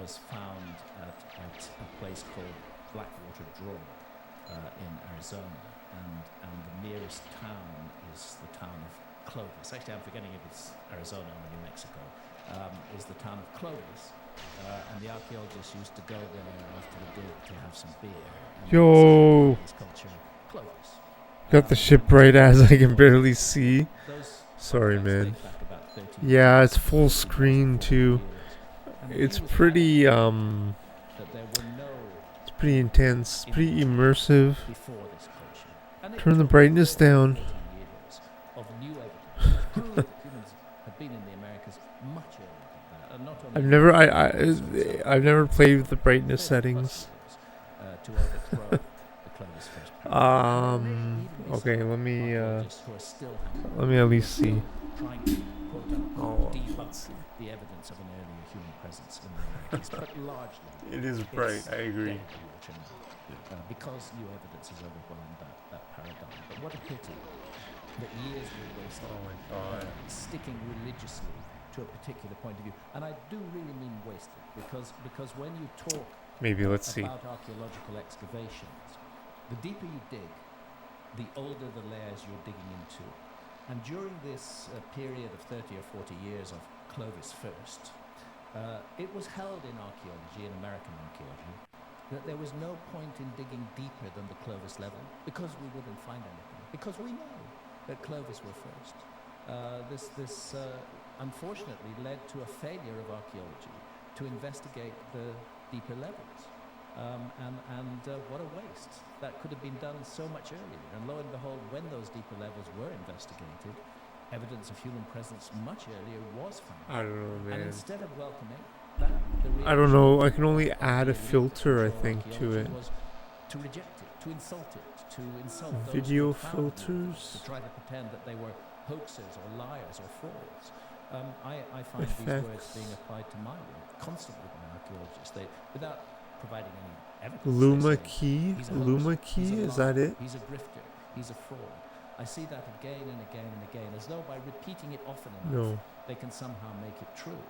was found at a place called Blackwater Draw in Arizona, and the nearest town is the town of Clovis. Actually, I'm forgetting if it's Arizona or New Mexico. Is the town of Clovis, and the archaeologists used to go there after the dig to have some beer. Yo, This culture, Clovis. got the ship right as I can barely see. Sorry, man. Yeah, it's full screen too. It's pretty it's pretty intense, pretty immersive. Turn the brightness down. I've never played with the brightness settings. Okay, let me at least see. Oh, let's see. The evidence of an earlier human presence in the Americas, but largely It is bright, I agree. because new evidence has overwhelmed that paradigm. But what a pity that years were wasted sticking religiously to a particular point of view. And I do really mean wasted, because when you talk about archaeological excavations, the deeper you dig, the older the layers you're digging into. And during this period of 30 or 40 years of Clovis first, it was held in archaeology, in American archaeology, that there was no point in digging deeper than the Clovis level because we wouldn't find anything. Because we know that Clovis were first. This unfortunately led to a failure of archaeology to investigate the deeper levels. And what a waste. That could have been done so much earlier. And lo and behold, when those deeper levels were investigated, evidence of human presence much earlier was found. I don't know, man. And instead of welcoming that, I don't know. I can only add a filter, I think, to it. Was to reject it, to insult it, to insult Video those who found filters. it, to try to pretend that they were hoaxers or liars or frauds. I find Effects. these words being applied to my work constantly by archaeologists. Without providing any evidence. Luma key? Luma key? Is that it? He's a grifter. He's a fraud. I see that again and again and again, as though by repeating it often enough, they can somehow make it true.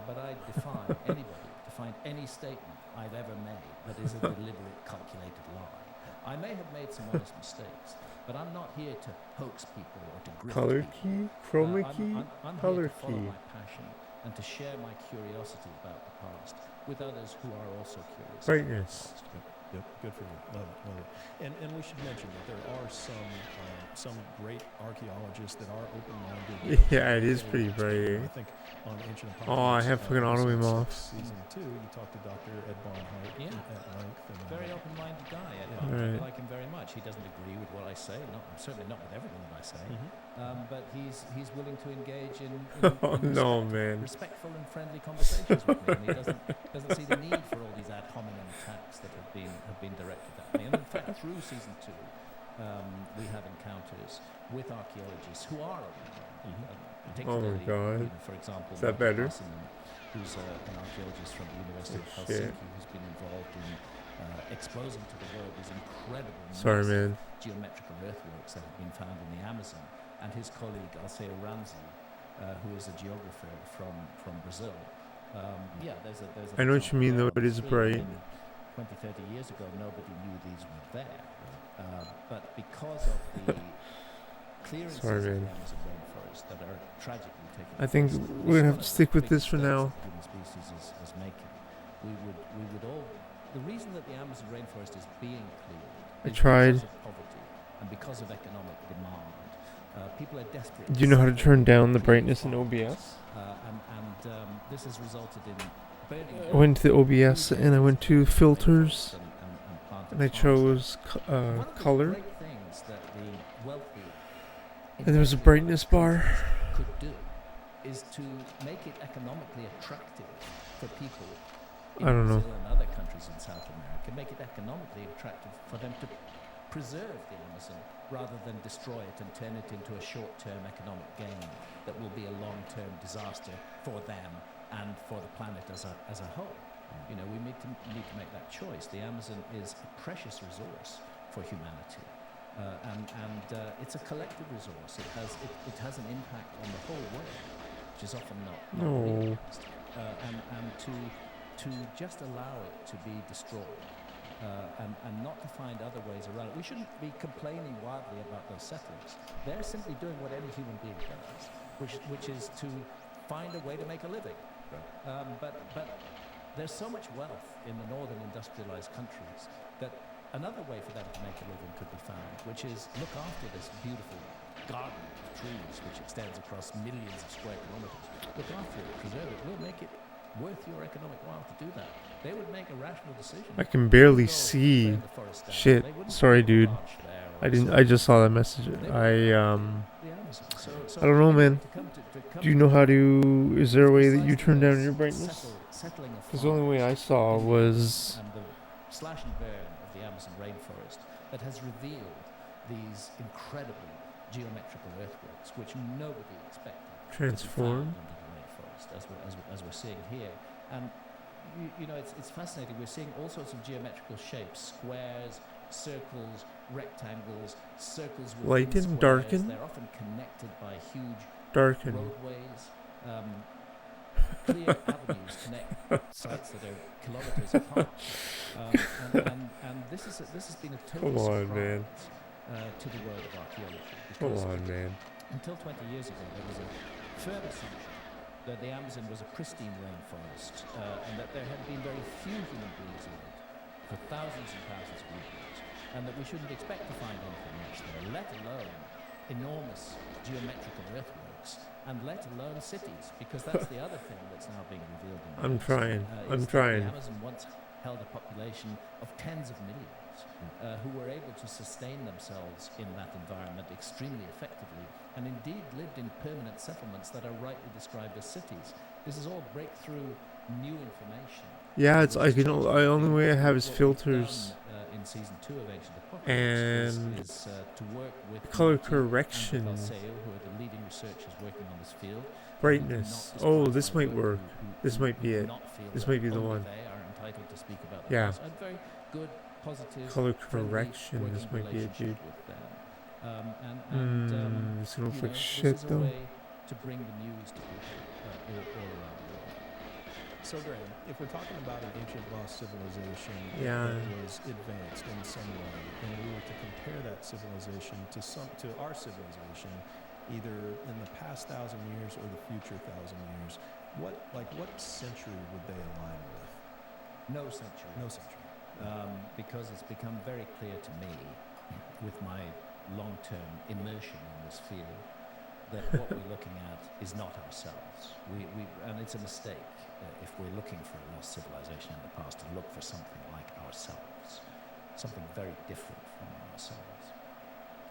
But I defy anybody to find any statement I've ever made that is a deliberate, calculated lie. I may have made some honest mistakes, but I'm not here to hoax people or to grift Color people. key? Chroma key? I'm Color here to follow key. my passion and to share my curiosity about the past with others who are also curious. Brightness. Yep, good for you. Love it. And we should mention that there are some great archaeologists that are open-minded. Yeah, it is pretty bright. I think on Ancient Apocalypse. Oh, I have fucking auto aim off. Season 2, you talked to Dr. Ed Barnhart at length. And, very open-minded guy. Right. I like him very much. He doesn't agree with what I say. Certainly not with everything that I say. But he's willing to engage in respectful and friendly conversations with me. And he doesn't see the need for all these ad hominem attacks that have been directed at me. And in fact, through season 2, we have encounters with archaeologists who are particularly, for example, is that better? Who's an archaeologist from the University of Helsinki who's been involved in exposing to the world these incredible geometrical earthworks that have been found in the Amazon, and his colleague Alceu Ranzi, who is a geographer from Brazil. There's a I know what you mean, though. It is bright. 20, 30 years ago, nobody knew these were there. But because of the clearances of the Amazon rainforest that are tragically taking I think we're going to have to stick with this for now. Human species is making. We would all... The reason that the Amazon rainforest is being cleared is because of poverty and because of economic demand. People are desperate. Do you know how to turn down the brightness in OBS? This has resulted in burning. I went to the OBS and I went to filters and I chose color. And there was a brightness bar. Could do is to make it economically attractive for people in Brazil and other countries in South America, make it economically attractive for them to preserve the Amazon rather than destroy it and turn it into a short-term economic gain that will be a long-term disaster for them and for the planet as a whole. You know, we need to make that choice. The Amazon is a precious resource for humanity. It's a collective resource. It has an impact on the whole world, which is often not realized. And to to just allow it to be destroyed and not to find other ways around it. We shouldn't be complaining wildly about those settlers. They're simply doing what any human being does, which is to find a way to make a living. But there's so much wealth in the northern industrialized countries that another way for them to make a living could be found, which is look after this beautiful garden of trees which extends across millions of square kilometers. Look after it, preserve it. We'll make it worth your economic while to do that. They would make a rational decision. I can barely see. Shit. Sorry, dude. I just saw that message. I don't know, man. Do you know how to? Is there a way that you turn down your brightness? Because the only way I saw was. And the slash and burn of the Amazon rainforest that has revealed these incredible geometrical earthworks, which nobody expected. Transformed. As we're seeing here, and you know it's fascinating. We're seeing all sorts of geometrical shapes: squares, circles, rectangles, circles with light and squares. darken. They're often connected by huge Darken. roadways. Clear avenues connect sites that are kilometers apart, and this has been a total surprise to the world of archaeology. Come on, man. Until 20 years ago, there was a firm assumption that the Amazon was a pristine rainforest, and that there had been very few human beings in it for thousands and thousands of years, and that we shouldn't expect to find anything much there, let alone enormous geometrical earthworks, and let alone cities, because that's the other thing that's now being revealed in the I'm Amazon, trying. is that the Amazon once held a population of tens of millions who were able to sustain themselves in that environment extremely effectively, and indeed lived in permanent settlements that are rightly described as cities. This is all breakthrough new information. Yeah, it's I only way I have is filters in season 2 of Ancient Apocalypse and is to work with color Marty correction, and Valseo, who are the leading researchers working on this field. brightness. Oh, this might work. This might be it. This might be the one. They are entitled to speak about Yeah. a very good, positive, Color friendly correction. This working might be it, dude. relationship with them. It's gonna look like this shit is a though. way to bring the news to people all around the world. So, Graham, if we're talking about an ancient lost civilization Yeah. that was advanced in some way, and we were to compare that civilization to our civilization, either in the past 1,000 years or the future 1,000 years, what century would they align with? No century. No century. Because it's become very clear to me, with my long-term immersion in this field, that what we're looking at is not ourselves. And it's a mistake if we're looking for a lost civilization in the past to look for something like ourselves, something very different from ourselves.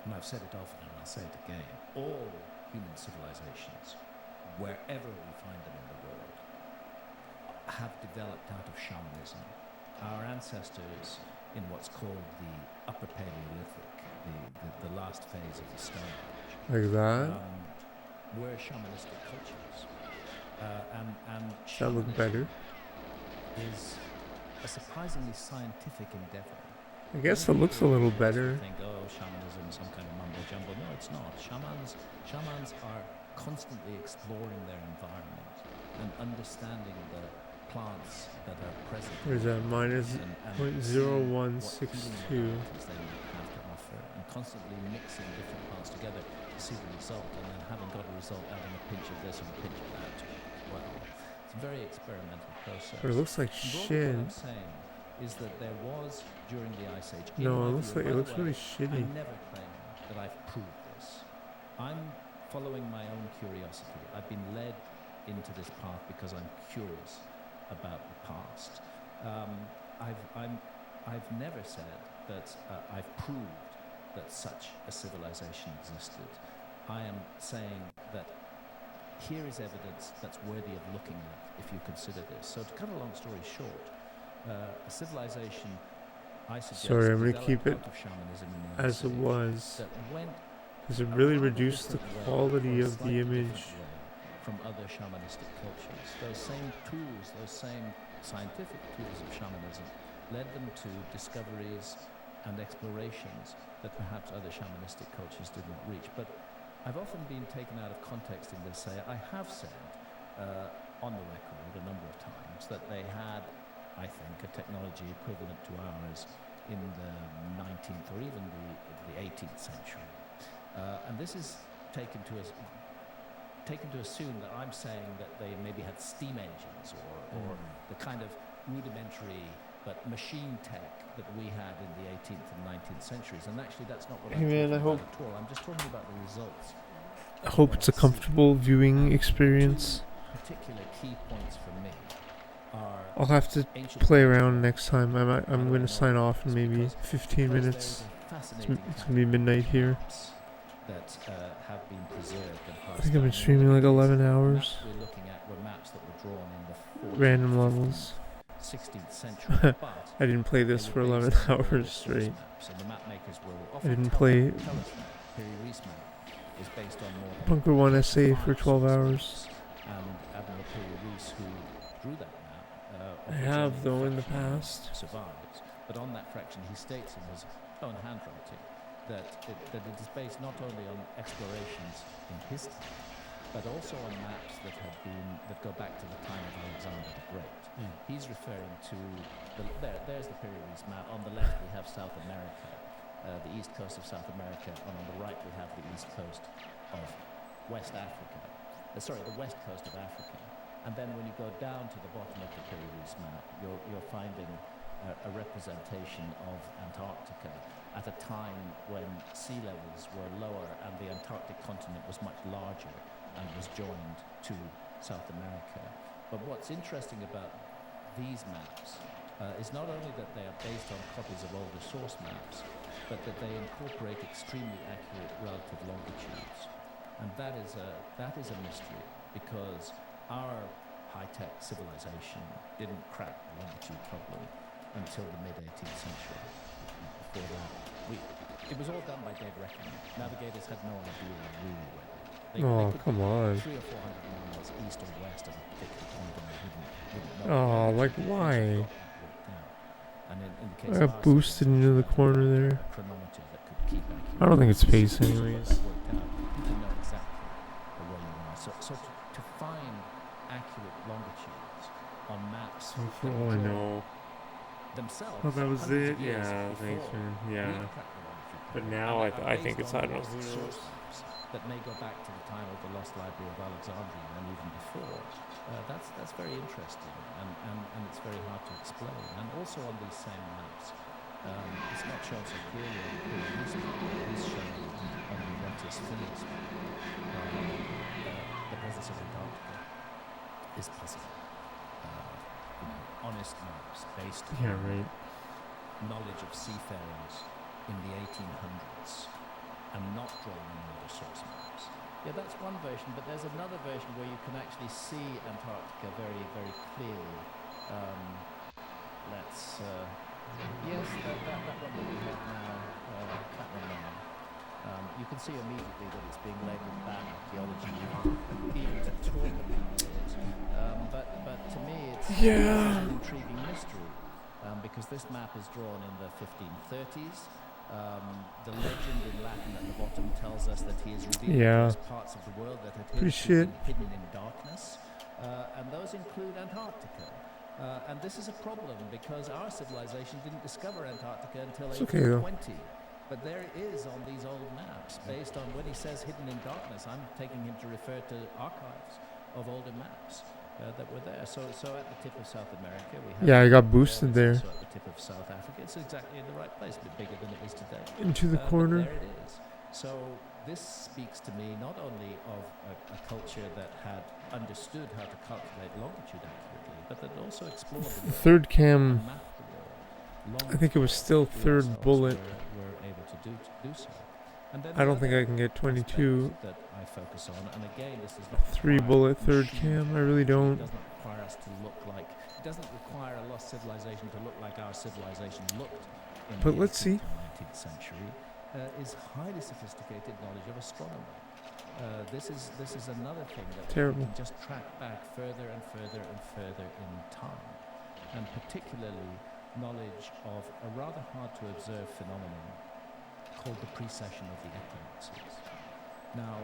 And I've said it often, and I'll say it again: all human civilizations, wherever we find them in the world, have developed out of shamanism. Our ancestors in what's called the Upper Paleolithic, the last phase of the Stone Age, Like that. were shamanistic cultures. And That look better. is a surprisingly scientific endeavor. I guess it looks a little better. Think, oh, shamanism, some kind of mumbo jumbo. No, it's not. Shamans are constantly exploring their environment and understanding the plants that are present. Where's that? Minus and 0.0162. They might have to offer, and constantly mixing different parts together to see the result, and then having got a result, adding a pinch of this and a pinch of that to it as well. It's a very experimental process. But it looks like And broadly shit. what I'm saying is that there was, during the Ice Age... No, it looks really I shitty. never claim that I've proved this. I'm following my own curiosity. I've been led into this path because I'm curious about the past. I've never said that I've proved that such a civilization existed. I am saying that here is evidence that's worthy of looking at if you consider this. So to cut a long story short, a civilization, I suggest, Sorry, I'm gonna developed keep it out of shamanism in the as Ice it Age was. that went Because it a really rather reduced the different way, quality or a of the slightly different image. way from other shamanistic cultures. Those same tools, those same scientific tools of shamanism led them to discoveries and explorations that perhaps other shamanistic cultures didn't reach. But I've often been taken out of context in this. I have said on the record a number of times that they had technology equivalent to ours in the 19th or even the 18th century. And this is taken to assume that I'm saying that they maybe had steam engines or the kind of rudimentary but machine tech that we had in the 18th and 19th centuries. And actually, that's not what I'm talking about at all. I'm just talking about the results. I hope it's a comfortable viewing experience. Particular key points for me are I'll have to play around next time. I'm going to sign off in maybe 15 minutes. It's going to be midnight here. That have been preserved and I think I've been streaming like 11 hours. We're looking at were maps that were drawn in the 14th, Random levels. 16th century. But I didn't play this for 11 hours straight. And the map makers will I didn't play is based on more Bunker 1 SA for 12 hours. And Admiral Piri-Reis, who drew that map, I have, though, in the past. Survives, but on that fraction, he states in his own handwriting that it is based not only on explorations in his time, but also on maps that go back to the time of Alexander the Great. He's referring to there's the Piri-Reis map. On the left we have South America, the east coast of South America, and on the right we have the east coast of West Africa. The west coast of Africa. And then when you go down to the bottom of the Piri-Reis map, you're finding a representation of Antarctica at a time when sea levels were lower and the Antarctic continent was much larger and was joined to South America. But what's interesting about these maps is not only that they are based on copies of older source maps, but that they incorporate extremely accurate relative longitudes. And that is a mystery, because our high-tech civilization didn't crack the longitude problem until the mid-18th century. Before that, it was all done by dead reckoning. Navigators had no idea really where they could come on. 300 or 400 miles east or west of a particular point, and they wouldn't know. Oh, like why? And in the case I got boosted into the corner there. a chronometer that could keep accurate. I don't think it's pace anyways. You can know exactly where you are. So to find accurate longitudes on maps For all I know. themselves. Oh, that was hundreds it? of years Yeah, before, thanks, man. we Yeah. cracked the longitude But problem. now And I think based it's, I on don't know, who those knows? source maps that may go back to the time of the Lost Library of Alexandria and even before. That's very interesting and it's very hard to explain. And also on these same maps, it's not shown so clearly on the Piri-Reis map, but it is shown on the Montes Phineas map. The presence of Antarctica is possible. Honest maps based Yeah, on right. knowledge of seafarers in the 1800s and not drawn in older source maps. Yeah, that's one version, but there's another version where you can actually see Antarctica very, very clearly. Yes, that one that we have now, that one there. You can see immediately that it's being labelled bad archaeology, even to talk about it. But to me, it's an intriguing mystery, because this map is drawn in the 1530s. The legend in Latin at the bottom tells us that he is revealed to us parts of the world that had been hidden in darkness, and those include Antarctica. And this is a problem because our civilization didn't discover Antarctica until 1820. But there it is on these old maps, based on when he says hidden in darkness. I'm taking him to refer to archives of older maps that were there. So at the tip of South America, we have. Yeah, I got boosted there. So at the tip of South Africa, it's exactly in the right place, a bit bigger than it is today. Into the corner. There it is. So this speaks to me not only of a culture that had understood how to calculate longitude accurately, but that also explored the world. Third cam. And mapped the world. I think it was still third bullet. Were able to do so. And then I don't think I can get 22. That I focus on, and again, this is not 3 bullet third cam. I really don't. It doesn't require us to look like. It doesn't require a lost civilization to look like our civilization looked in But the let's see. 19th century. Is highly sophisticated knowledge of astronomy. This is another thing that we can just track back further and further and further in time, and particularly knowledge of a rather hard to observe phenomenon called the precession of the equinoxes. Now,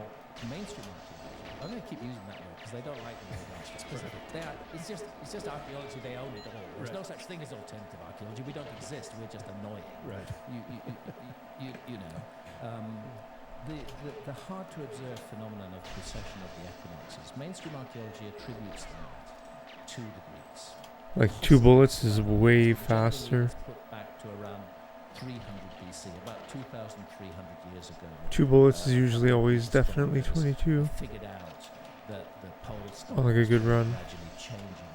mainstream archaeology, I'm going to keep using that word because they don't like the word because it's just archaeology, they own it all. There's no such thing as alternative archaeology. We don't exist, we're just annoying. Right. You know. The hard-to-observe phenomenon of precession of the equinoxes, mainstream archaeology attributes that to the Greeks. Like 2 bullets is way faster. It's put back to around 300 BC, about 2,300 years ago. 2 bullets is usually always definitely 22. Figured out that the pole star On like a good run. gradually changing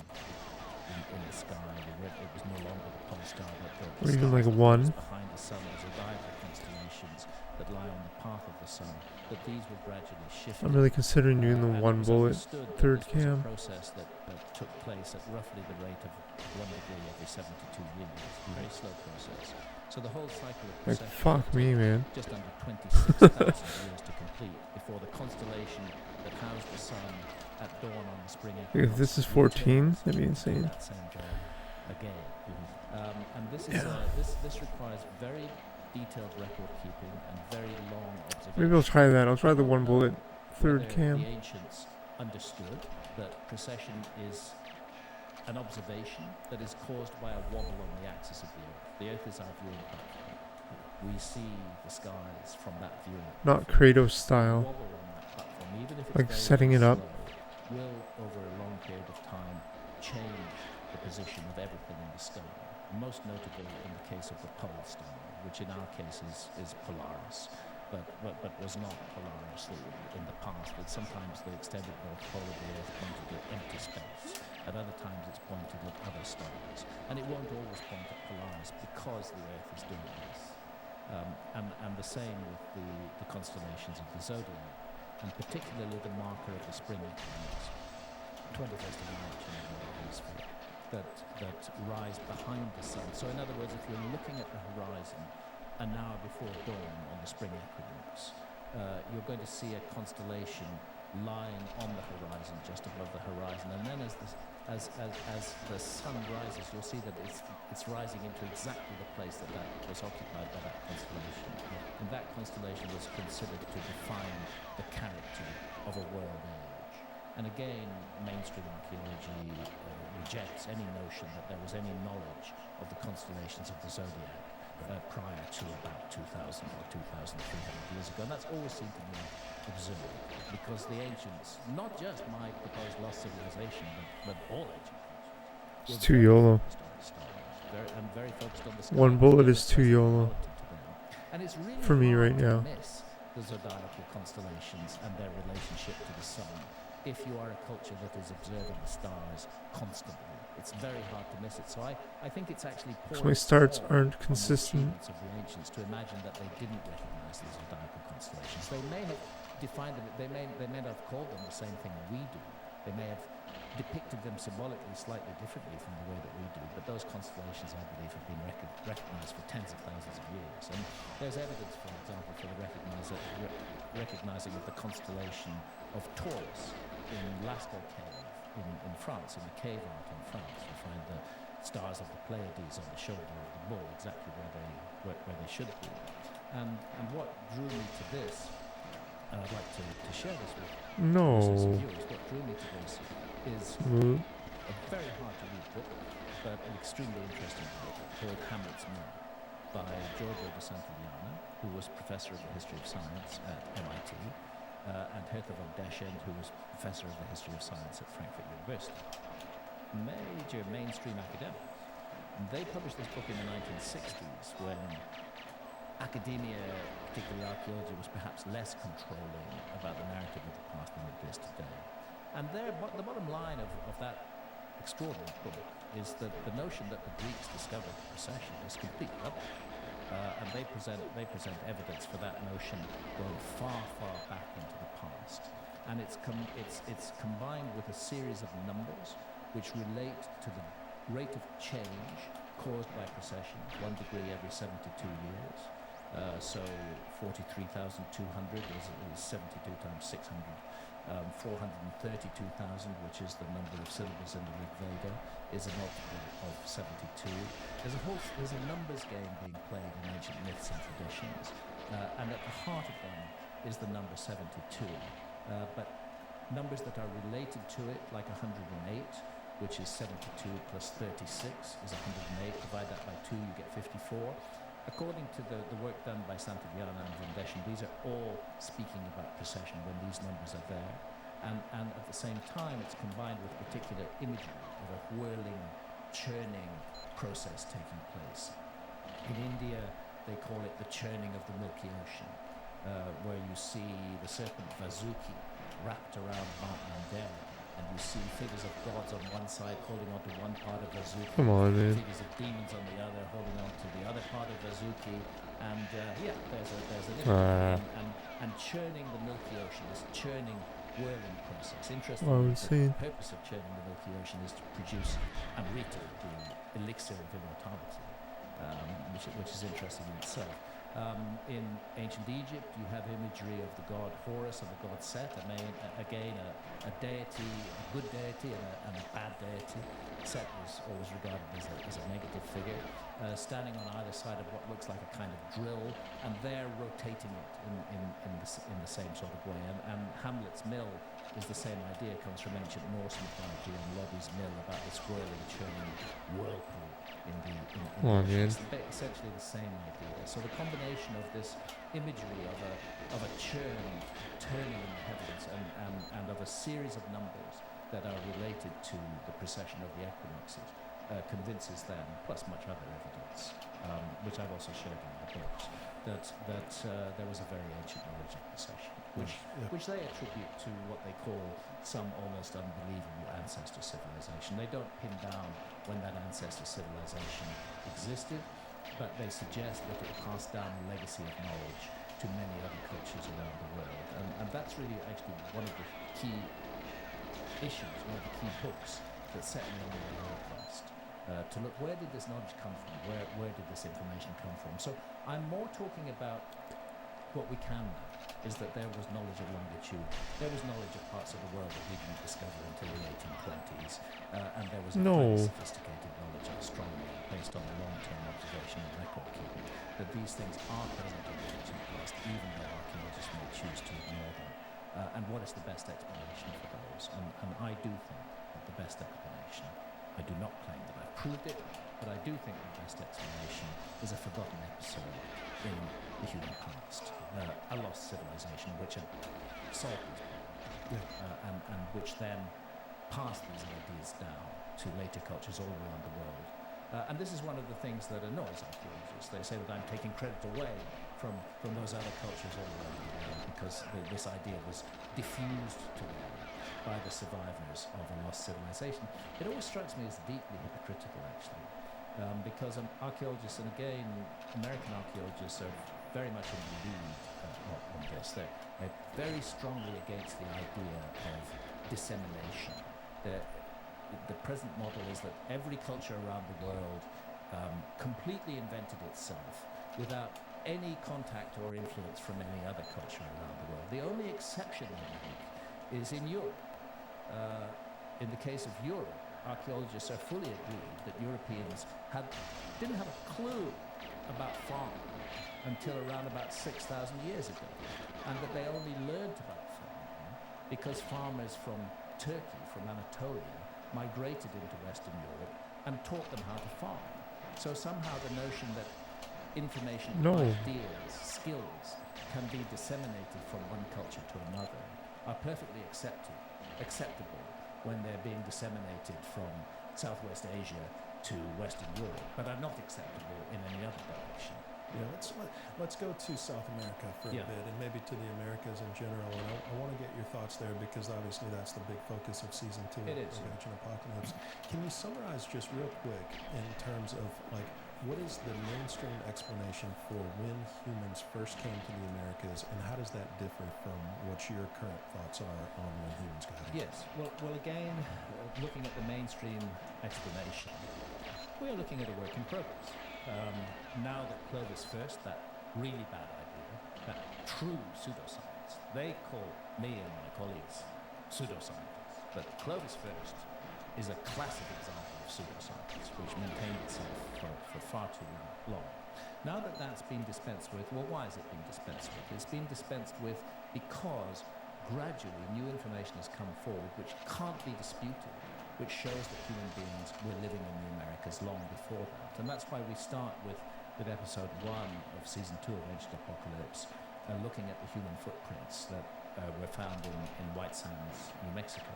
in the sky. It was no longer the pole star, but Or even like stars 1. behind the sun as a diver constellations that lie on the path of the sun. But these were gradually shifted. I'm really considering doing the 1 bullet third cam. Process that took place at roughly the rate of 1 degree every 72 years. Very slow process. So the whole cycle of Like, precession fuck me, man. just under 26,000 years to complete before the constellation that housed the sun at dawn on the spring equinox. If this is 14, that'd be insane. That same day again. And this is this requires very detailed record keeping and very long observation. Maybe I'll try that. I'll try the 1 bullet third Whether cam. The ancients understood that precession is an observation that is caused by a wobble on the axis of the Earth. The Earth is our viewing platform. We see the skies from that viewing Not platform. Kratos style. Wobble on that platform, even if it's Like very, setting very it up. slow, will over a long period of time change the position of everything in the sky. Most notably in the case of the pole star, which in our case is Polaris, but was not Polaris in the past. That sometimes the extended north pole of the Earth pointed at empty space. At other times it's pointed at other stars. And it won't always point at Polaris because the Earth is doing this. And the same with the constellations of the zodiac, and particularly the marker of the spring equinox, 21st of March in the hemisphere, that rise behind the sun. So in other words, if you're looking at the horizon an hour before dawn on the spring equinox, you're going to see a constellation lying on the horizon, just above the horizon. And then as the sun rises, you'll see that it's rising into exactly the place that was occupied by that constellation. And that constellation was considered to define the character of a world age. And again, mainstream archaeology rejects any notion that there was any knowledge of the constellations of the zodiac prior to about 2,000 or 2,300 years ago. And that's always seemed to be observed, because the ancients, not just my proposed lost civilization, but all ancient cultures, It's too YOLO. very focused on the sky. 1 bullet is too YOLO. And it's really For me hard right to now. miss the zodiacal constellations and their relationship to the sun if you are a culture that is observing the stars constantly. It's very hard to miss it. So I think it's actually poor. So my starts form aren't on the consistent. achievements of the ancients to imagine that they didn't recognize the zodiacal constellations. They may have defined them. They may not have called them the same thing we do. They may have depicted them symbolically slightly differently from the way that we do. But those constellations, I believe, have been recognized for tens of thousands of years. And there's evidence, for example, for the recognizing of the constellation of Taurus in Lascaux Cave in France, in the cave art in France. You find the stars of the Pleiades on the shoulder of the bull, exactly where they should be. And what drew me to this, and I'd like to share this with listeners and viewers, what drew me to this is a very hard to read book, but an extremely interesting book called Hamlet's Mill by Giorgio de Santillana, who was professor of the history of science at MIT, and Hertha von Deschend, who was professor of the history of science at Frankfurt University. Major mainstream academics. And they published this book in the 1960s when academia, particularly archaeology, was perhaps less controlling about the narrative of the past than it is today. And the bottom line of that extraordinary book is that the notion that the Greeks discovered precession is completely rubbish. And they present evidence for that notion going far, far back into the past. And it's combined with a series of numbers which relate to the rate of change caused by precession, 1 degree every 72 years. So 43,200 is 72 times 600. 432,000, which is the number of syllables in the Rig Veda, is a multiple of 72. There's a numbers game being played in ancient myths and traditions, and at the heart of them is the number 72. But numbers that are related to it, like 108, which is 72 plus 36 is 108. Divide that by 2, you get 54. According to the work done by Santillana and Vendeshin, these are all speaking about precession when these numbers are there. And at the same time, it's combined with particular imagery of a whirling, churning process taking place. In India, they call it the churning of the Milky Ocean, where you see the serpent Vasuki wrapped around Mount Mandela, and you see figures of gods on one side holding on to one part of Vasuki, Come on, man. figures of demons on the other holding on to the other part of Vasuki, and there's an image and churning the Milky Ocean, this churning, whirling process. Interestingly, the purpose of churning the Milky Ocean is to produce Amrita, the elixir of immortality, which is interesting in itself. In ancient Egypt, you have imagery of the god Horus and the god Set, again a deity, a good deity and a bad deity. Set was always regarded as a negative figure, standing on either side of what looks like a kind of drill, and they're rotating it in the same sort of way. And Hamlet's mill is the same idea, comes from ancient Norse mythology and Lodi's mill about this whirling, churning whirlpool in the it's essentially the same idea. So the combination of this imagery of a churn turning in the heavens and of a series of numbers that are related to the precession of the equinoxes convinces them, plus much other evidence, which I've also showed in my books, that there was a very ancient knowledge of precession, which they attribute to what they call some almost unbelievable ancestor civilization. They don't pin down when that ancestor civilization existed, but they suggest that it passed down a legacy of knowledge to many other cultures around the world. And that's really actually one of the key issues, one of the key books that set me on the way of Christ. To look, where did this knowledge come from? Where did this information come from? So I'm more talking about what we can know is that there was knowledge of longitude. There was knowledge of parts of the world that we didn't discover until the 1820s. And there was a very sophisticated knowledge of astronomy based on long-term observation and record keeping. That these things are present in the ancient past, even though archaeologists may choose to ignore them. And what is the best explanation for those? And I do think that the best explanation, I do not claim that I've proved it, but I do think the best explanation is a forgotten episode in the human past, a lost civilization which had solved these problems, and which then passed these ideas down to later cultures all around the world. And this is one of the things that annoys archaeologists. They say that I'm taking credit away from those other cultures all around the world because this idea was diffused to them by the survivors of a lost civilization. It always strikes me as deeply hypocritical, actually, because archaeologists, and again, American archaeologists are very much in the lead on this. They're very strongly against the idea of dissemination. The present model is that every culture around the world completely invented itself without any contact or influence from any other culture around the world. The only exception they make is in Europe. In the case of Europe, archaeologists are fully agreed that Europeans didn't have a clue about farming until around about 6,000 years ago, and that they only learned about farming because farmers from Turkey, from Anatolia, migrated into Western Europe and taught them how to farm. So somehow the notion that information, ideas, skills can be disseminated from one culture to another are perfectly acceptable when they're being disseminated from Southwest Asia to Western Europe, but are not acceptable in any other direction. Yeah, let's go to South America for a bit, and maybe to the Americas in general. And I want to get your thoughts there because obviously that's the big focus of season 2 of Ancient Apocalypse. Can you summarize just real quick in terms of what is the mainstream explanation for when humans first came to the Americas, and how does that differ from what your current thoughts are on when humans got here? Yes. Well, again, looking at the mainstream explanation, we are looking at a work in progress. Now that Clovis first, that really bad idea, that true pseudoscience, they call me and my colleagues pseudoscientists, but Clovis first is a classic example of pseudoscience, which maintained itself for for far too long. Now that that's been dispensed with, well, why is it being dispensed with? It's been dispensed with because gradually new information has come forward which can't be disputed, which shows that human beings were living in the Americas long before that. And that's why we start with episode 1 of season 2 of Ancient Apocalypse, looking at the human footprints that were found in White Sands, New Mexico.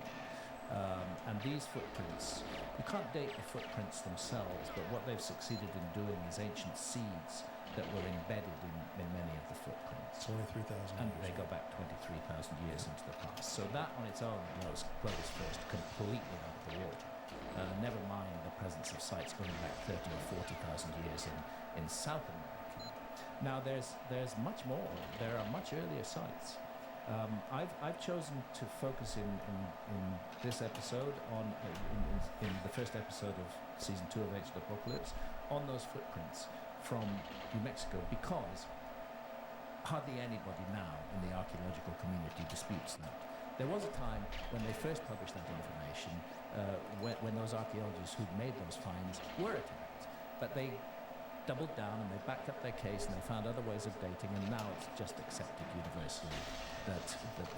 And these footprints, you can't date the footprints themselves, but what they've succeeded in doing is ancient seeds that were embedded in many of the footprints. 23,000 And years. they go back 23,000 years into the past. So that on its own blows Clovis first completely out of the water. Never mind the presence of sites going back 30 or 40,000 years in South America. Now there's much more. There are much earlier sites. I've chosen to focus in this episode on in the first episode of season 2 of Ancient Apocalypse on those footprints from New Mexico, because hardly anybody now in the archaeological community disputes that. There was a time when they first published that information, when those archaeologists who'd made those finds were attacked, but they doubled down and they backed up their case and they found other ways of dating, and now it's just accepted universally that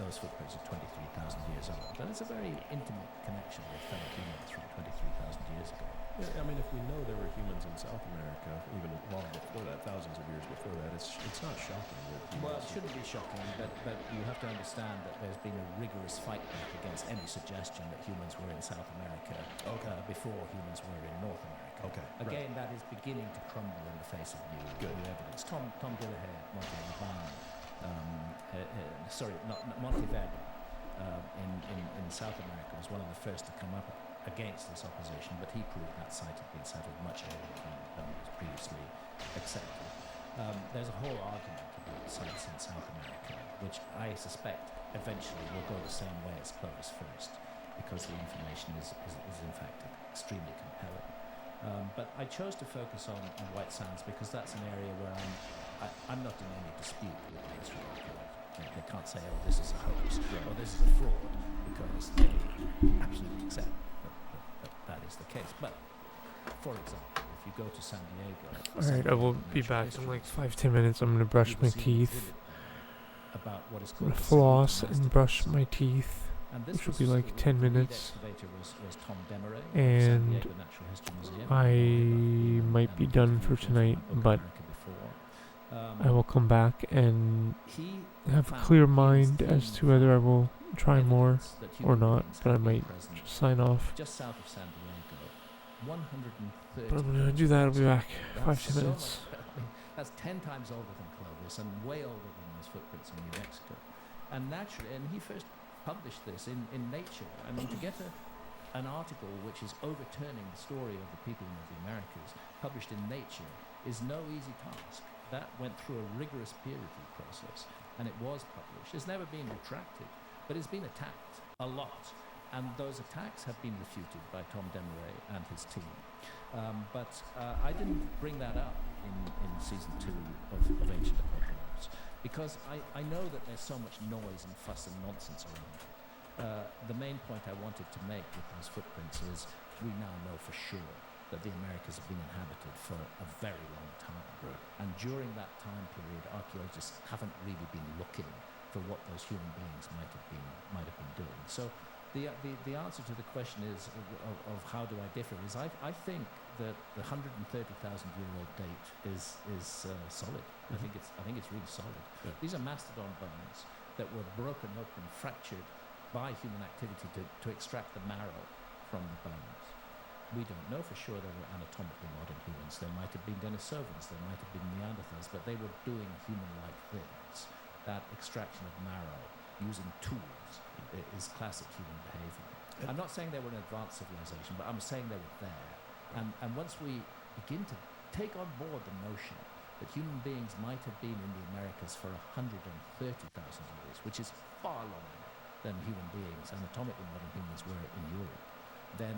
those footprints are 23,000 years old. And it's a very intimate connection with fellow humans from 23,000 years ago. Yeah, I mean, if we know there were humans in South America even long before that, thousands of years before that, it's not shocking that humans... Well, it shouldn't be shocking, but you have to understand that there's been a rigorous fight back against any suggestion that humans were in South America before humans were in North America. Okay. Again, that is beginning to crumble in the face of new evidence. Tom Gillahare, Monteverde in South America was one of the first to come up against this opposition, but he proved that site had been settled much earlier than was previously accepted. There's a whole argument about sites in South America, which I suspect eventually will go the same way as Clovis first, because the information is in fact extremely compelling. But I chose to focus on White Sands because that's an area where I'm not in any dispute with the history of it. They can't say, oh, this is a hoax, or this is a fraud, because they absolutely accept that is the case. But, for example, if you go to San Diego... Alright, I will be back in like 5-10 minutes. I'm gonna brush my teeth. I'm gonna floss and brush my teeth, which will be like 10 minutes. And I might be done for tonight, but I will come back and have a clear mind as to whether I will try more or not, but I might just sign off. Just south of San Diego, 130. But I'm gonna do that, I'll be back 5-10 minutes. That's 10 times older than Clovis and way older than those footprints in New Mexico. And naturally, and he first published this in Nature. I mean, to get an article which is overturning the story of the people of the Americas, published in Nature, is no easy task. That went through a rigorous peer review process, and it was published. It's never been retracted, but it's been attacked a lot. And those attacks have been refuted by Tom Demaray and his team. But I didn't bring that up in season 2 of Ancient Apocalypse, because I know that there's so much noise and fuss and nonsense around it. The main point I wanted to make with those footprints is we now know for sure that the Americas have been inhabited for a very long time. Right. And during that time period, archaeologists haven't really been looking for what those human beings might have been doing. So the answer to the question is of how do I differ is I think that the 130,000-year-old date is solid. I think it's really solid. Yeah. These are mastodon bones that were broken open, fractured by human activity to extract the marrow from the bones. We don't know for sure they were anatomically modern humans. There might have been Denisovans, there might have been Neanderthals, but they were doing human-like things. That extraction of marrow using tools is classic human behavior. I'm not saying they were an advanced civilization, but I'm saying they were there. And once we begin to take on board the notion that human beings might have been in the Americas for 130,000 years, which is far longer than human beings, anatomically modern humans were in Europe, then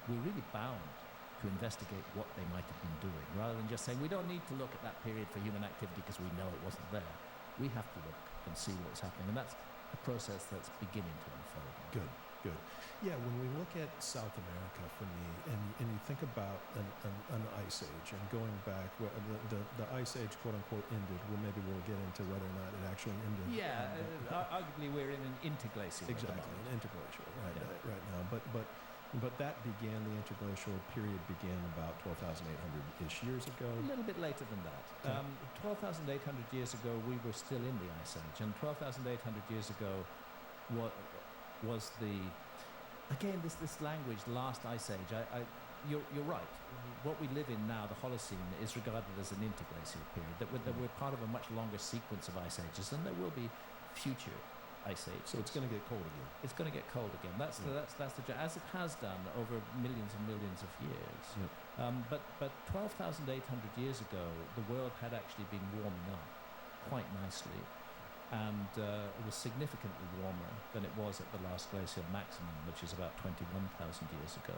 we're really bound to investigate what they might have been doing, rather than just saying we don't need to look at that period for human activity because we know it wasn't there. We have to look and see what's happening, and that's a process that's beginning to unfold. Good. good. Yeah, when we look at South America for me, and you think about an ice age and going back, well, the ice age, quote unquote, ended. Well, maybe we'll get into whether or not it actually ended. Yeah, arguably we're in an interglacial. Exactly, an interglacial right now. But that began, the interglacial period began about 12,800-ish years ago. A little bit later than that. 12,800 years ago, we were still in the Ice Age. And 12,800 years ago was the... Again, this language, the last Ice Age, you're right. What we live in now, the Holocene, is regarded as an interglacial period, that we're part of a much longer sequence of Ice Ages, and there will be future Ice Age. So it's going to get cold again. It's going to get cold again. That's as it has done over millions and millions of years. Yep. But 12,800 years ago, the world had actually been warming up quite nicely, and it was significantly warmer than it was at the last glacial maximum, which is about 21,000 years ago.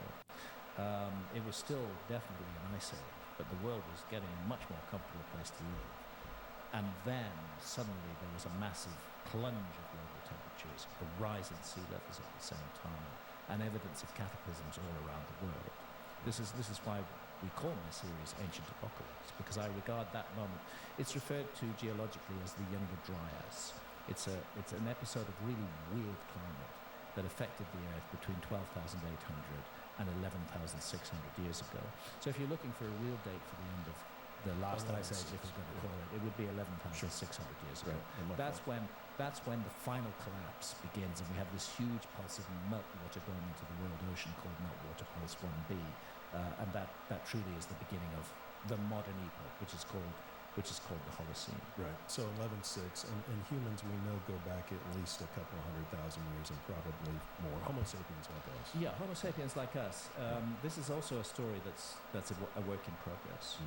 It was still definitely an ice age, but the world was getting a much more comfortable place to live. And then suddenly there was a massive plunge of global temperatures, a rise in sea levels at the same time, and evidence of cataclysms all around the world. This is why we call my series Ancient Apocalypse, because I regard that moment. It's referred to geologically as the Younger Dryas. It's an episode of really weird climate that affected the Earth between 12,800 and 11,600 years ago. So if you're looking for a real date for the end of the last ice age, if we're going to call it would be 11,600 years ago. Right. That's when the final collapse begins, and we have this huge pulse of meltwater going into the world ocean called meltwater pulse 1b, and that truly is the beginning of the modern epoch, which is called the Holocene. Right. So 11.6, and humans we know go back at least a couple 100,000 years, and probably more. Homo sapiens like us. Yeah, Homo sapiens like us. This is also a story that's a work in progress.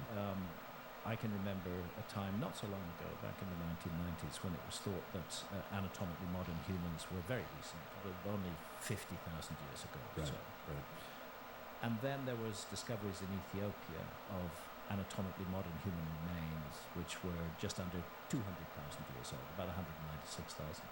I can remember a time not so long ago, back in the 1990s, when it was thought that anatomically modern humans were very recent, but only 50,000 years ago. Right. And then there was discoveries in Ethiopia of anatomically modern human remains, which were just under 200,000 years old, about 196,000.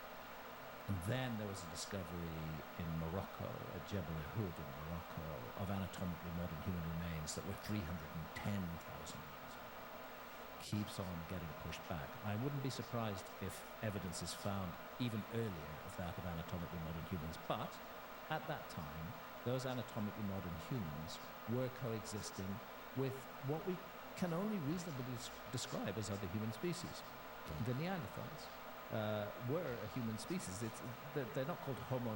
And then there was a discovery in Morocco, at Jebel Hood in Morocco, of anatomically modern human remains that were 310,000 years old. Keeps on getting pushed back. I wouldn't be surprised if evidence is found even earlier of that of anatomically modern humans. But at that time, those anatomically modern humans were coexisting with what we can only reasonably describe as other human species. The Neanderthals were a human species. They're not called Homo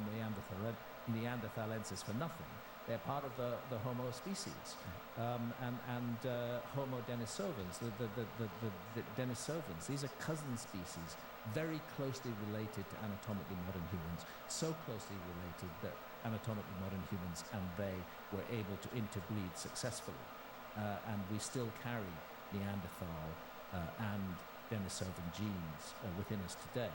neanderthalensis for nothing. They're part of the Homo species. And Homo denisovans, the Denisovans, these are cousin species, very closely related to anatomically modern humans, so closely related that anatomically modern humans and they were able to interbreed successfully. And we still carry Neanderthal and Denisovan genes within us today.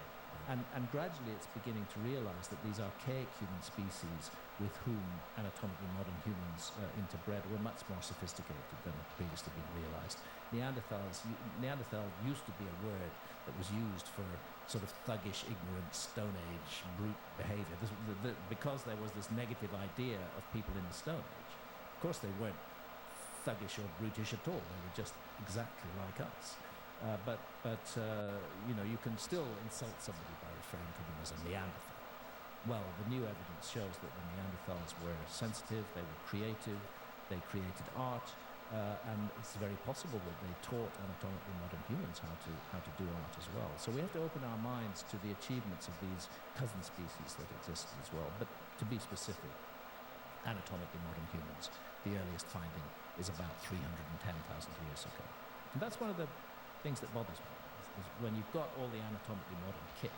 And gradually it's beginning to realize that these archaic human species with whom anatomically modern humans interbred were much more sophisticated than had previously been realized. Neanderthal used to be a word that was used for sort of thuggish, ignorant, Stone Age, brute behavior, because there was this negative idea of people in the Stone Age. Of course they weren't thuggish or brutish at all, they were just exactly like us. But you can still insult somebody by referring to them as a Neanderthal. Well, the new evidence shows that the Neanderthals were sensitive, they were creative, they created art, and it's very possible that they taught anatomically modern humans how to do art as well. So we have to open our minds to the achievements of these cousin species that existed as well. But to be specific, anatomically modern humans, the earliest finding is about 310,000 years ago. And that's one of the things that bothers me, is when you've got all the anatomically modern kit,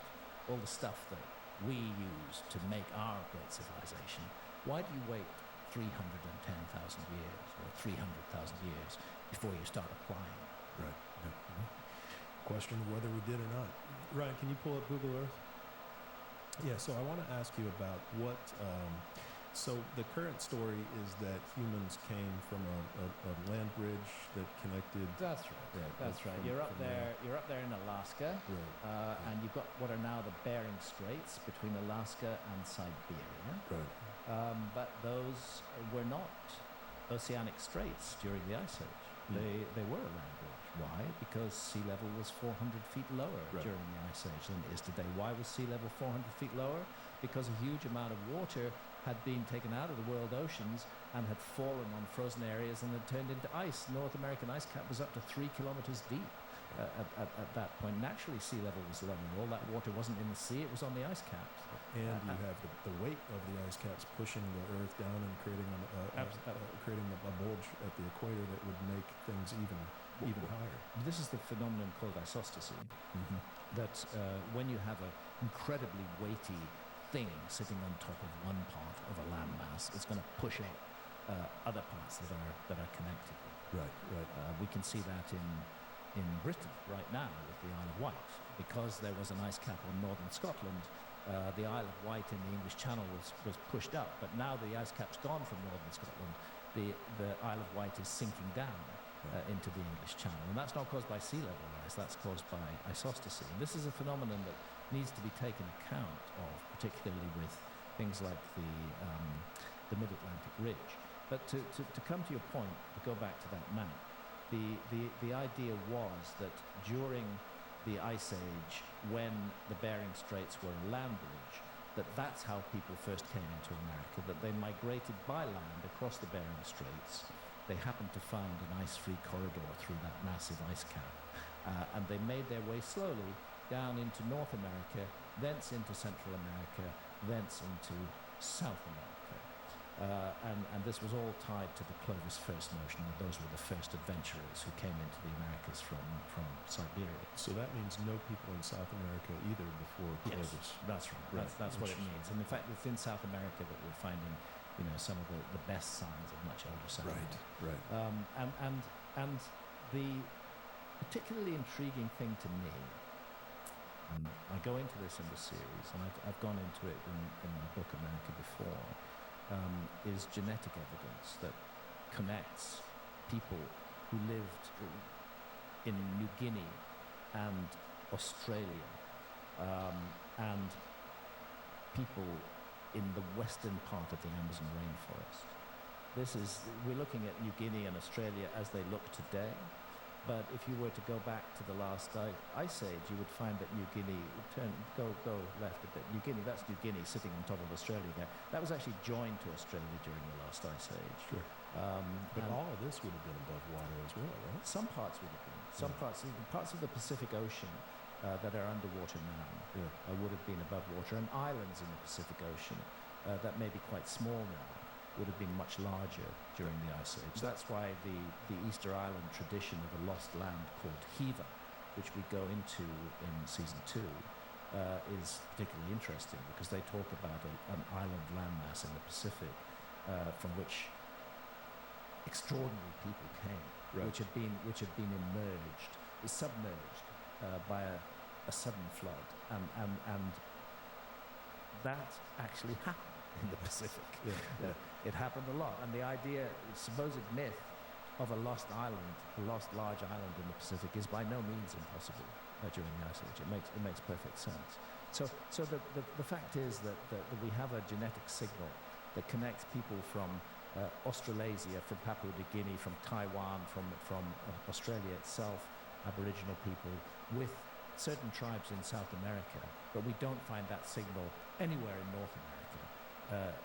all the stuff that we use to make our great civilization, why do you wait 310,000 years or 300,000 years before you start applying? Right. Yeah. Question of whether we did or not. Ryan, can you pull up Google Earth? Yeah, so I want to ask you about what So the current story is that humans came from a land bridge that connected. That's right. Right, That's right. from- You're up from there. You're up there in Alaska, Right. and you've got what are now the Bering Straits between Alaska and Siberia. Right. But those were not oceanic straits during the Ice Age. Mm. They were a land bridge. Why? Because sea level was 400 feet lower Right. during the Ice Age than it is today. Why was sea level 400 feet lower? Because a huge amount of water had been taken out of the world oceans and had fallen on frozen areas and had turned into ice. North American ice cap was up to 3 kilometers deep at that point. Naturally, sea level was low. All that water wasn't in the sea, it was on the ice caps. And you have the weight of the ice caps pushing the Earth down and creating creating a bulge at the equator that would make things even higher. This is the phenomenon called isostasy, that when you have an incredibly weighty thing sitting on top of one part of a landmass, it's going to push up other parts that are connected. Right. We can see that in Britain right now with the Isle of Wight. Because there was an ice cap on northern Scotland, the Isle of Wight in the English Channel was pushed up. But now the ice cap's gone from northern Scotland, the Isle of Wight is sinking down into the English Channel. And that's not caused by sea level rise, that's caused by isostasy. And this is a phenomenon that needs to be taken account of, particularly with things like the Mid-Atlantic Ridge. But to come to your point, to go back to that map, the idea was that during the Ice Age, when the Bering Straits were a land bridge, that's how people first came into America, that they migrated by land across the Bering Straits. They happened to find an ice-free corridor through that massive ice cap, and they made their way slowly down into North America, thence into Central America, thence into South America. And this was all tied to the Clovis first notion that those were the first adventurers who came into the Americas from Siberia. So that means no people in South America either before Clovis. Yes, that's right. That's what it means. And in fact, it's in South America that we're finding, some of the best signs of much older settlement. Right. And the particularly intriguing thing to me, and I go into this in the series, and I've gone into it in my book America Before, is genetic evidence that connects people who lived in New Guinea and Australia, and people in the western part of the Amazon rainforest. We're looking at New Guinea and Australia as they look today, but if you were to go back to the last ice age, you would find that New Guinea, go left a bit, New Guinea, that's New Guinea sitting on top of Australia there. That was actually joined to Australia during the last ice age. Sure. But all of this would have been above water as well, right? Some parts would have been. Some parts of the Pacific Ocean that are underwater now would have been above water, and islands in the Pacific Ocean that may be quite small now would have been much larger during the Ice Age. That's why the Easter Island tradition of a lost land called Hiva, which we go into in season 2, is particularly interesting because they talk about an island landmass in the Pacific from which extraordinary people came, which had been submerged by a sudden flood, and that actually happened in the Pacific. It happened a lot, and the supposed myth of a lost island, a lost large island in the Pacific, is by no means impossible during the Ice Age. It makes perfect sense. So the fact is that we have a genetic signal that connects people from Australasia, from Papua New Guinea, from Taiwan, from Australia itself, Aboriginal people, with certain tribes in South America, but we don't find that signal anywhere in North America.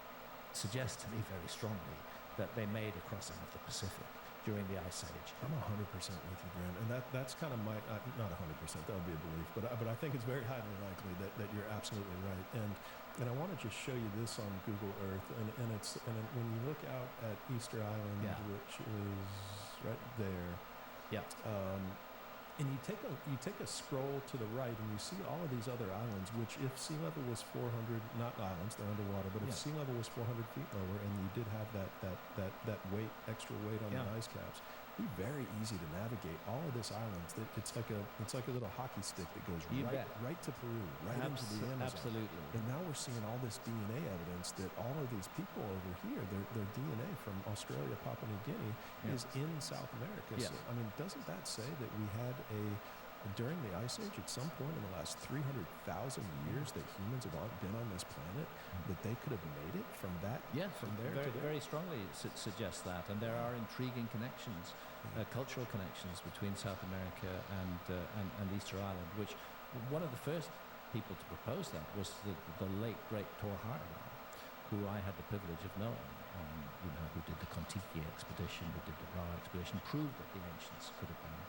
Suggests to me very strongly that they made a crossing of the Pacific during the Ice Age. I'm 100% with you, Grant, and that's kind of my not 100%. That would be a belief, but I think it's very highly likely that you're absolutely right. And I want to just show you this on Google Earth, and when you look out at Easter Island, which is right there, and you take a scroll to the right, and you see all of these other islands, which if sea level was 400, not islands, they're underwater, but if sea level was 400 feet lower, and you did have that weight, extra weight on the ice caps, be very easy to navigate. All of this island, it's like a little hockey stick that goes right to Peru, right into the Amazon. Absolutely. And now we're seeing all this DNA evidence that all of these people over here, their DNA from Australia, Papua New Guinea, is in South America. Yes. So, I mean, doesn't that say that we had during the Ice Age, at some point in the last 300,000 years that humans have been on this planet, that they could have made it from that, from there very, to there? very strongly suggests that. And there are intriguing connections, cultural connections between South America and Easter Island, which one of the first people to propose that was the late, great Thor Heyerdahl, who I had the privilege of knowing, who did the Kon-Tiki expedition, who did the Ra expedition, proved that the ancients could have been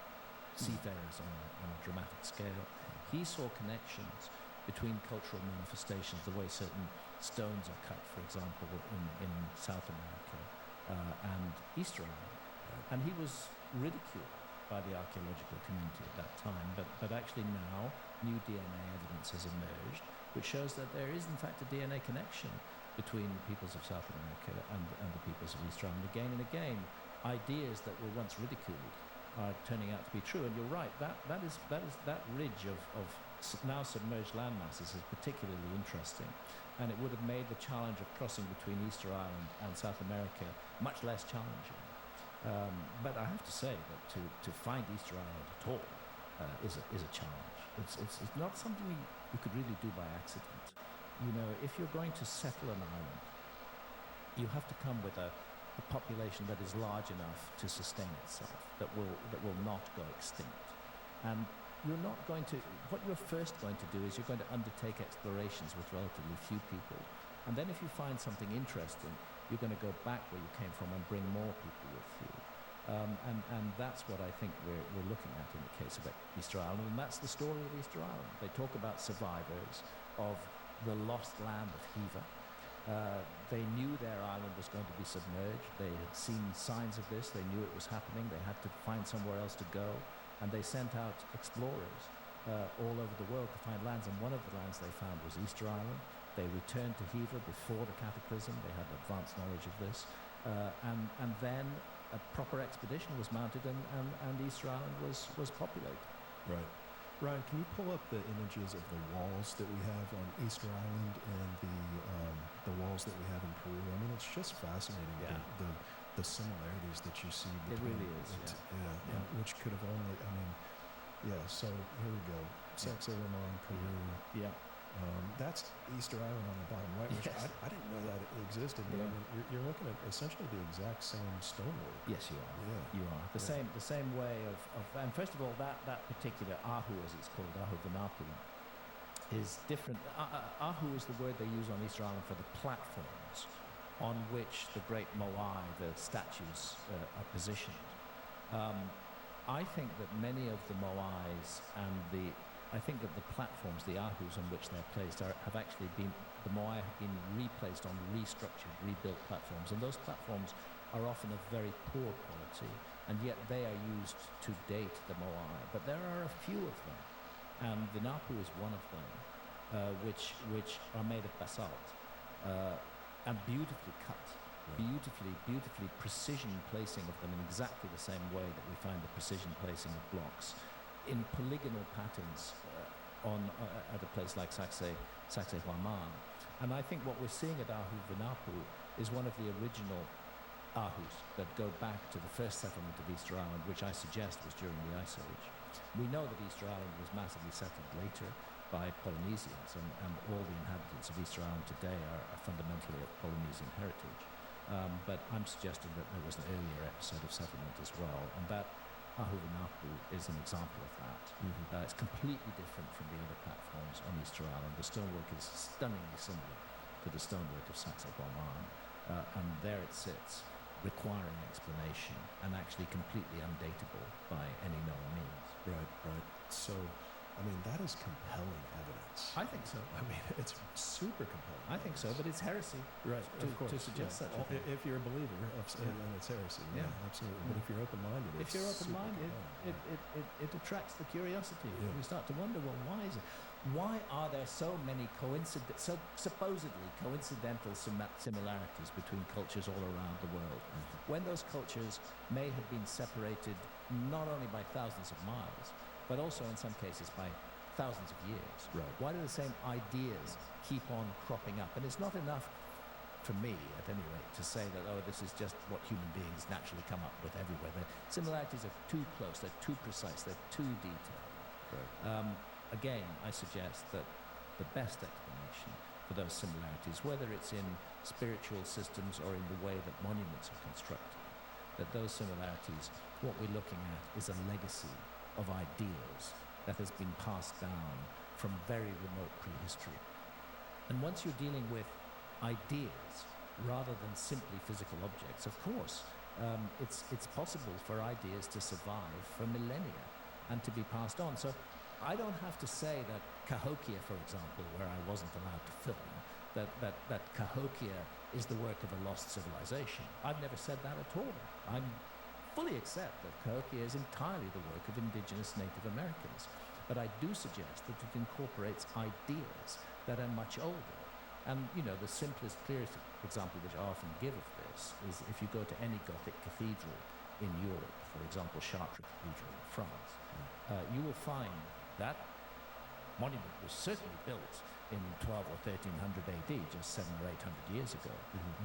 seafarers on a dramatic scale. He saw connections between cultural manifestations, the way certain stones are cut, for example, in South America and Easter Island. And he was ridiculed by the archaeological community at that time, but actually now new DNA evidence has emerged, which shows that there is in fact a DNA connection between the peoples of South America and the peoples of Easter Island. Again and again, ideas that were once ridiculed are turning out to be true. And you're right, that ridge of now submerged land masses is particularly interesting, and it would have made the challenge of crossing between Easter Island and South America much less challenging. But I have to say that to find Easter Island at all is a challenge. It's not something you could really do by accident. If you're going to settle an island, you have to come with a population that is large enough to sustain itself, that will not go extinct. And what you're first going to do is you're going to undertake explorations with relatively few people. And then if you find something interesting, you're going to go back where you came from and bring more people with you. And that's what I think we're looking at in the case of Easter Island, and that's the story of Easter Island. They talk about survivors of the lost land of Hiva. They knew their island was going to be submerged. They had seen signs of this. They knew it was happening. They had to find somewhere else to go. And they sent out explorers all over the world to find lands. And one of the lands they found was Easter Island. They returned to Hiva before the cataclysm. They had advanced knowledge of this. And then a proper expedition was mounted and Easter Island was populated. Right. Ryan, can you pull up the images of the walls that we have on Easter Island and the walls that we have in Peru? I mean, it's just fascinating, the similarities that you see between. It really is, and which could have only, so here we go. Sacsayhuaman, Peru. Yeah. That's Easter Island on the bottom right, which I didn't know that it existed, but I mean, you're looking at essentially the exact same stonework. Yes, you are. Yeah. You are. The same way of and first of all, that particular ahu, as it's called, ahu vanapu, is different. Ahu is the word they use on Easter Island for the platforms on which the great moai, the statues, are positioned. I think that many of the moais and I think that the platforms, the ahus on which they're placed, have actually been, the moai have been replaced on restructured, rebuilt platforms. And those platforms are often of very poor quality, and yet they are used to date the moai. But there are a few of them, and the napu is one of them, which are made of basalt and beautifully cut. Beautifully precision placing of them in exactly the same way that we find the precision placing of blocks in polygonal patterns at a place like Sacsayhuaman. And I think what we're seeing at Ahu Vanapu is one of the original Ahus that go back to the first settlement of Easter Island, which I suggest was during the Ice Age. We know that Easter Island was massively settled later by Polynesians, and all the inhabitants of Easter Island today are fundamentally of Polynesian heritage. But I'm suggesting that there was an earlier episode of settlement as well, and that Ahu Vanapu is an example of that. Mm-hmm. It's completely different from the other platforms on Easter Island. The stonework is stunningly similar to the stonework of Sacsayhuaman, and there it sits, requiring explanation and actually completely undateable by any known means. Right. So I mean, that is compelling evidence. I think so. I mean, it's super compelling. I think so, but it's heresy. Right, to, of course. to suggest such a thing. If you're a believer, and it's heresy, yeah, absolutely. But if you're open-minded, if you're open-minded, it attracts the curiosity. Yeah. We start to wonder, well, why is it? Why are there so many supposedly coincidental similarities between cultures all around the world, when those cultures may have been separated not only by thousands of miles, but also in some cases by thousands of years? Right. Why do the same ideas keep on cropping up? And it's not enough, for me at any rate, to say that, oh, this is just what human beings naturally come up with everywhere. The similarities are too close, they're too precise, they're too detailed. Right. Again, I suggest that the best explanation for those similarities, whether it's in spiritual systems or in the way that monuments are constructed, that those similarities, what we're looking at is a legacy of ideas that has been passed down from very remote prehistory. And once you're dealing with ideas rather than simply physical objects, of course, it's possible for ideas to survive for millennia and to be passed on. So I don't have to say that Cahokia, for example, where I wasn't allowed to film, that Cahokia is the work of a lost civilization. I've never said that at all. I fully accept that Cahokia is entirely the work of indigenous Native Americans. But I do suggest that it incorporates ideas that are much older. And, the simplest, clearest example which I often give of this is if you go to any Gothic cathedral in Europe, for example, Chartres Cathedral in France, you will find that monument was certainly built in 12 or 1300 AD, just 700 or 800 years ago.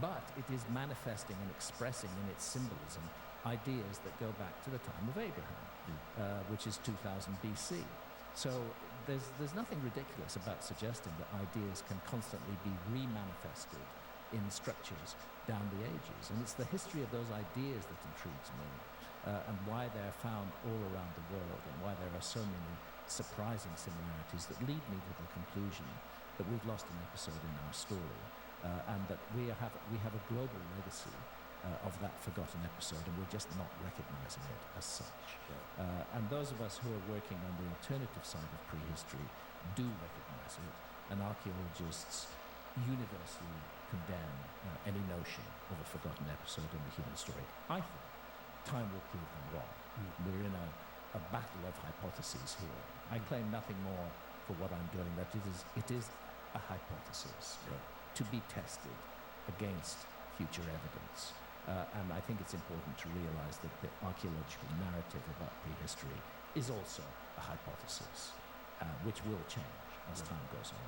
But it is manifesting and expressing in its symbolism ideas that go back to the time of Abraham, which is 2000 BC. So there's nothing ridiculous about suggesting that ideas can constantly be remanifested in structures down the ages. And it's the history of those ideas that intrigues me, and why they're found all around the world, and why there are so many surprising similarities that lead me to the conclusion that we've lost an episode in our story, and that we have a global legacy of that forgotten episode, and we're just not recognizing it as such. And those of us who are working on the alternative side of prehistory do recognize it, and archaeologists universally condemn any notion of a forgotten episode in the human story. I think time will prove them wrong. We're in a battle of hypotheses here. I claim nothing more for what I'm doing, that it is a hypothesis to be tested against future evidence. And I think it's important to realize that the archaeological narrative about prehistory is also a hypothesis, which will change as time goes on.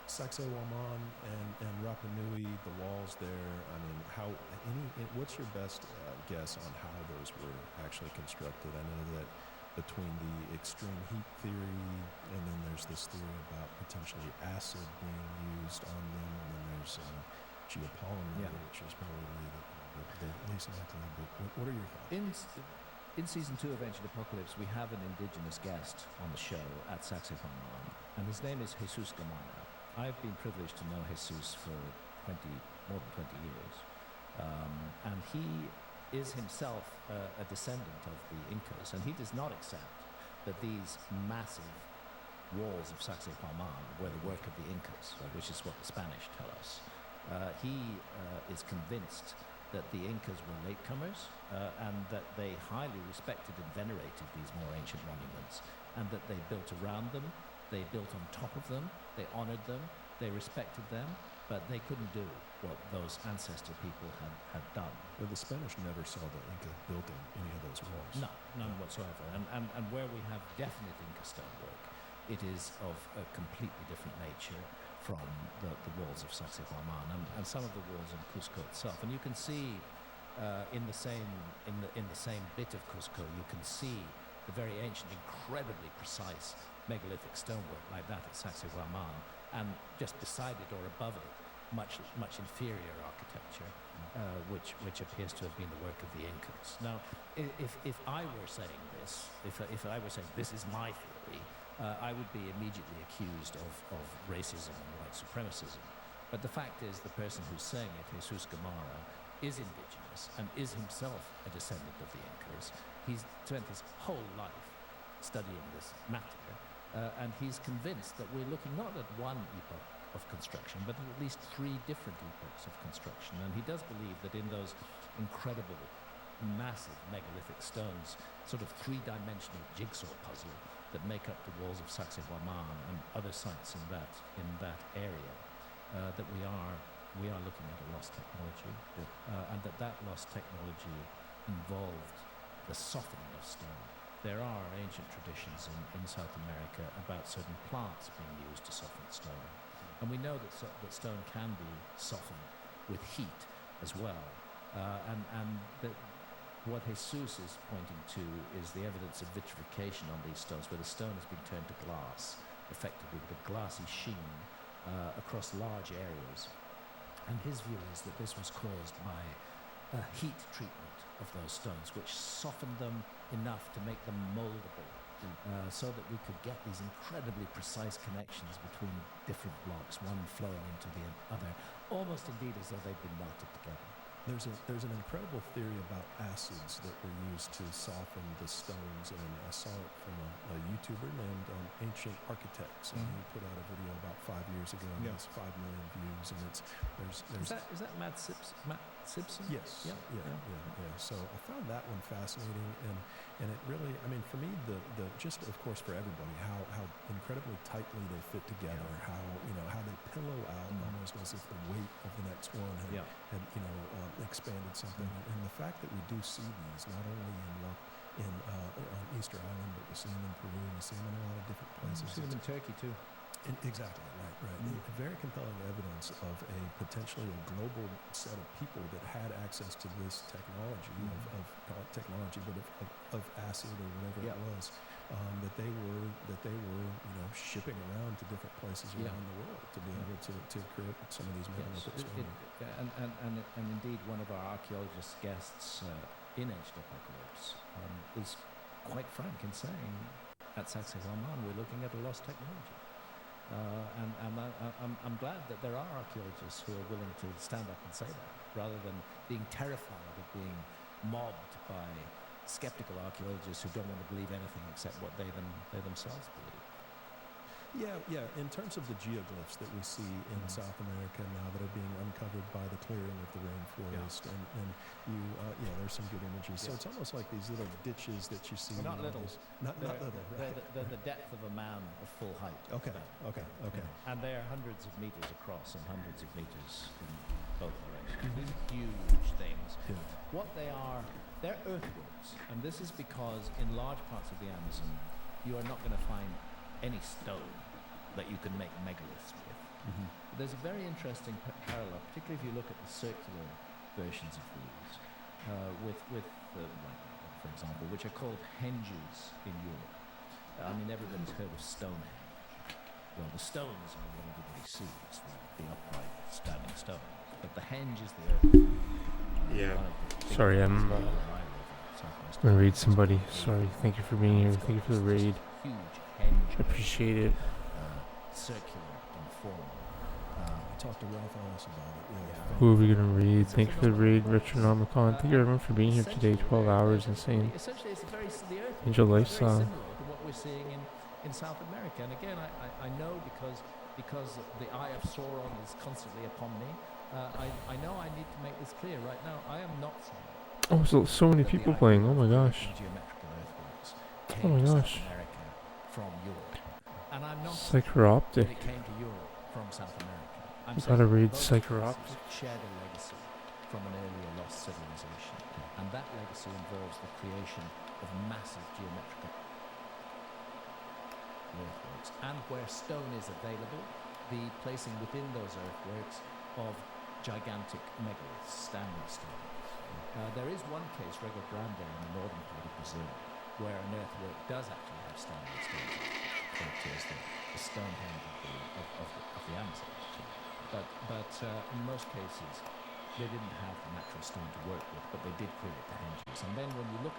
Sacsayhuaman and Rapa Nui, the walls there, I mean, what's your best guess on how those were actually constructed? I know that between the extreme heat theory, and then there's this theory about potentially acid being used on them, and then there's geopolymer, which is probably the least likely. But what are your thoughts? In season 2 of Ancient Apocalypse, we have an indigenous guest on the show at Sacsayhuaman, and his name is Jesus Gamana. I've been privileged to know Jesus for more than 20 years, and he is himself a descendant of the Incas, and he does not accept that these massive walls of Sacsayhuaman were the work of the Incas, which is what the Spanish tell us. He is convinced that the Incas were latecomers, and that they highly respected and venerated these more ancient monuments, and that they built around them, they built on top of them, they honored them, they respected them, but they couldn't do what those ancestor people had done. But the Spanish never saw the Inca building any of those walls. No, none whatsoever. And where we have definite Inca stonework, it is of a completely different nature from the walls of Sacsayhuaman and some of the walls in Cusco itself. And you can see in the same bit of Cusco, you can see the very ancient, incredibly precise megalithic stonework like that at Sacsayhuaman, and just beside it or above it, much inferior architecture, which appears to have been the work of the Incas. Now, if I were saying this, if I were saying this is my theory, I would be immediately accused of racism and white supremacism. But the fact is, the person who's saying it, Jesus Gamara, is indigenous and is himself a descendant of the Incas. He's spent his whole life studying this matter, And he's convinced that we're looking not at one epoch of construction, but at least three different epochs of construction. And he does believe that in those incredible, massive megalithic stones, sort of three-dimensional jigsaw puzzle that make up the walls of Sacsayhuaman and other sites in that area, that we are looking at a lost technology, and that lost technology involved the softening of stone. There are ancient traditions in South America about certain plants being used to soften stone. And we know that stone can be softened with heat as well. And what Jesus is pointing to is the evidence of vitrification on these stones, where the stone has been turned to glass, effectively with a glassy sheen across large areas. And his view is that this was caused by heat treatment of those stones, which softened them enough to make them moldable, so that we could get these incredibly precise connections between different blocks, one flowing into the other, almost indeed as though they'd been melted together. There's an incredible theory about acids that were used to soften the stones, and I saw it from a YouTuber named Ancient Architects, and he put out a video about 5 years ago, and it's 5 million views, and Is that Matt Simpson? Yes. Yeah. So I found that one fascinating, and it really, I mean, for me, the just of course for everybody, how incredibly tightly they fit together, how they pillow out almost as if the weight of the next one had expanded something, and the fact that we do see these not only on Easter Island, but we see them in Peru, we see them in a lot of different places. We see them in Turkey too. Exactly, right. Very compelling evidence of a potentially a global set of people that had access to this technology, call it technology, but of acid or whatever it was, that they were shipping around to different places around the world to be able to create some of these megalithic stones. And indeed, one of our archaeologist guests in Ancient Apocalypse is quite frank in saying, at Sacsayhuaman, we're looking at a lost technology. And I'm glad that there are archaeologists who are willing to stand up and say that, rather than being terrified of being mobbed by skeptical archaeologists who don't want to believe anything except what they themselves believe. Yeah. In terms of the geoglyphs that we see in South America now that are being uncovered by the clearing of the rainforest, and there's some good images. So it's almost like these little ditches that you see. Not little. Not little. Right? They're the depth of a man of full height. Okay. And they are hundreds of meters across and hundreds of meters in both directions. These are huge things. Yeah. What they are, they're earthworks, and this is because in large parts of the Amazon, you are not going to find any stone that you can make megaliths with. There's a very interesting parallel, particularly if you look at the circular versions of these, for example, which are called henges in Europe. I mean, everybody's heard of Stonehenge. Well, the stones are what everybody sees, the upright standing stones. But the henge is the earth. Yeah. Sorry, I'm going to read somebody. Sorry, thank you for being here. Thank you for the raid. Huge henge. Appreciate it. Circular in form. I talked to Ralph Ellis about it. Who are we going to read? Thank you for the raid, Retronomicon. Thank you everyone for being here today. 12 hours, insane. Essentially, it's the earth. Angel Lifestyle. Very similar to what we're seeing in South America. And again, I know because the eye of Sauron is constantly upon me. I know I need to make this clear right now. I am not saying. Oh, so many people playing. Oh my gosh. Oh my gosh. From Europe. And I'm not Psychoroptic. it came to Europe from South America. I'm Gotta read both Psychoroptic. shared a legacy from an earlier lost civilization, and that legacy involves the creation of massive geometrical earthworks, and where stone is available, the placing within those earthworks of gigantic megaliths, standing stones. There is one case, Rego Grande, in the northern part of Brazil, where an earthwork does actually have standing stones. It is the Stonehenge of the Amazon. But in most cases, they didn't have the natural stone to work with, but they did create the henges. And then when you look